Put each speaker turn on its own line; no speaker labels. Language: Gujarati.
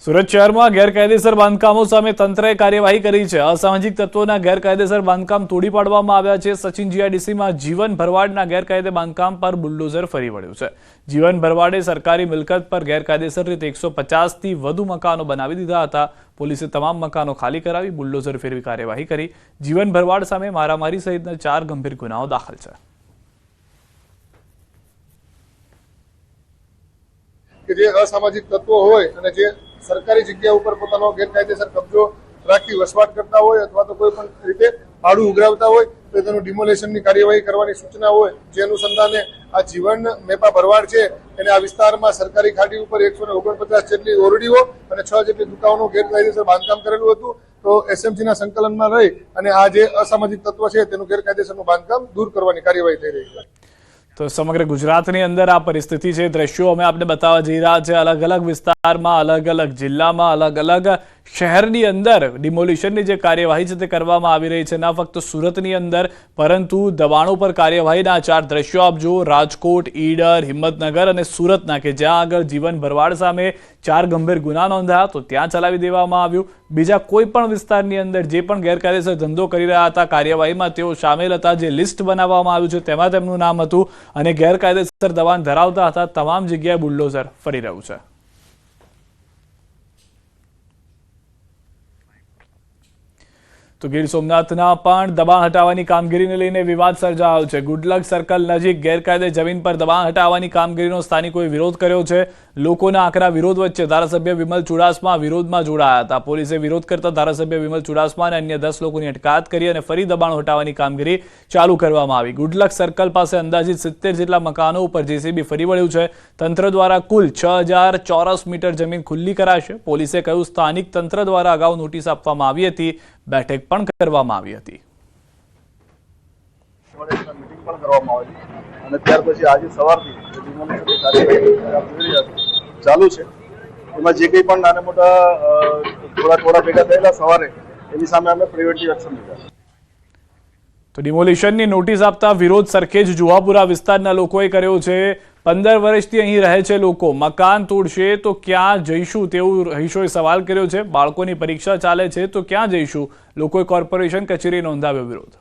સુરત શહેરમાં ગેરકાયદેસર બાંધકામો સામે તંત્રએ કાર્યવાહી કરી છે। અસામાજિક તત્વોના ગેરકાયદેસર બાંધકામ તોડી પાડવામાં આવ્યા છે। સચિન જીઆઈડીસીમાં જીવન ભરવાડના ગેરકાયદે બાંધકામ પર બુલડોઝર ફરી વળ્યું છે। જીવન ભરવાડે સરકારી મિલકત પર ગેરકાયદેસર રીતે 150થી વધુ મકાનો બનાવી દીધા હતા। પોલીસે તમામ મકાનો ખાલી કરાવી બુલડોઝર ફેરવી કાર્યવાહી કરી। જીવન ભરવાડ સામે મારામારી સહિતના 4 ગંભીર ગુનાઓ દાખલ છે।
કે જે અસામાજિક તત્વો હોય અને જે સરકારી જગ્યા ઉપર પોતાનો ગેરકાયદેસર કબજો રાખી વસવાટ કરતા હોય અથવા તો કોઈ પણ રીતે ભાડું ઉઘરાવતા હોય તો તેનું ડિમોલેશનની કાર્યવાહી કરવાની સૂચના હોય। જે અનુસંધાને આ જીવન મેપા ભરવાડ છે એને આ વિસ્તારમાં સરકારી ખાડી ઉપર 149 જેટલી ઓરડીઓ અને 6 જેટલી દુકાનોનું ગેરકાયદેસર બાંધકામ કરેલું હતું। તો એસએમસીના સંકલનમાં રહી અને આ જે અસામાજિક તત્વ છે તેનું ગેરકાયદેસરનું બાંધકામ દૂર કરવાની કાર્યવાહી થઈ રહી છે।
તો સમગ્ર ગુજરાતની અંદર આ પરિસ્થિતિ છે। દ્રશ્યો અમે આપને બતાવવા જઈ રહ્યા છે। અલગ અલગ વિસ્તારમાં, અલગ અલગ જિલ્લામાં, અલગ અલગ શહેરની અંદર ડિમોલિશનની જે કાર્યવાહી છે તે કરવામાં આવી રહી છે। ન ફક્ત સુરતની અંદર પરંતુ દબાણો પર કાર્યવાહીના 4 દ્રશ્યો આપ જુઓ। રાજકોટ, ઈડર, હિંમતનગર અને સુરતના કે જ્યાં આગળ જીવન ભરવાડ સામે 4 ગંભીર ગુના નોંધાયા તો ત્યાં ચલાવી દેવામાં આવ્યું। બીજા કોઈ પણ વિસ્તારની અંદર જે પણ ગેરકાયદેસર ધંધો કરી રહ્યા હતા કાર્યવાહીમાં તેઓ સામેલ હતા। જે લિસ્ટ બનાવવામાં આવ્યું છે તેમાં તેમનું નામ હતું અને ગેરકાયદેસર દબાણ ધરાવતા હતા તમામ જગ્યાએ બુલડોઝર ફરી રહ્યું છે। તો ગીર સોમનાથના પણ દબાણ હટાવવાની કામગીરીને લઈને વિવાદ સર્જાયો છે। ગુડલક સર્કલ નજીક ગેરકાયદે જમીન પર દબાણ હટાવવાની કામગીરીનો સ્થાનિકોએ વિરોધ કર્યો છે। લોકોના આકરા વિરોધ વચ્ચે ધારાસભ્ય વિમલ ચુડાસમા વિરોધમાં જોડાયા હતા। પોલીસે વિરોધ કરતા ધારાસભ્ય વિમલ ચુડાસમા અને અન્ય 10 લોકોની અટકાયત કરી અને ફરી દબાણ હટાવવાની કામગીરી ચાલુ કરવામાં આવી। ગુડલક સર્કલ પાસે અંદાજિત 70 જેટલા મકાનો ઉપર જેસીબી ફરી વળ્યું છે। તંત્ર દ્વારા કુલ 6000 ચોરસ મીટર જમીન ખુલ્લી કરાશે। પોલીસે કહ્યું સ્થાનિક તંત્ર દ્વારા અગાઉ નોટિસ આપવામાં આવી હતી, બેઠક પણ કરવામાં આવી હતી।
મીટિંગ પણ કરવામાં આવી અને ત્યાર પછી આજે સવારથી ડિમોલિશનની કાર્યવાહી ચાલુ છે। એમાં જે કંઈ પણ નાના મોટા થોડા ભેગા થયેલા સવારે એની સામે અમે પ્રિવેન્ટિવ એક્શન લીધા।
તો ડિમોલિશનની નોટિસ આપતા વિરોધ સરખેજ જુહાપુરા વિસ્તારના લોકોએ કર્યો છે। 15 વર્ષથી અહીં રહે છે લોકો, મકાન તોડશે તો ક્યાં જઈશું તેવું રહીશોએ સવાલ કર્યો છે। બાળકોની પરીક્ષા ચાલે છે તો ક્યાં જઈશું, લોકોએ કોર્પોરેશન કચેરીએ નોંધાવ્યો વિરોધ।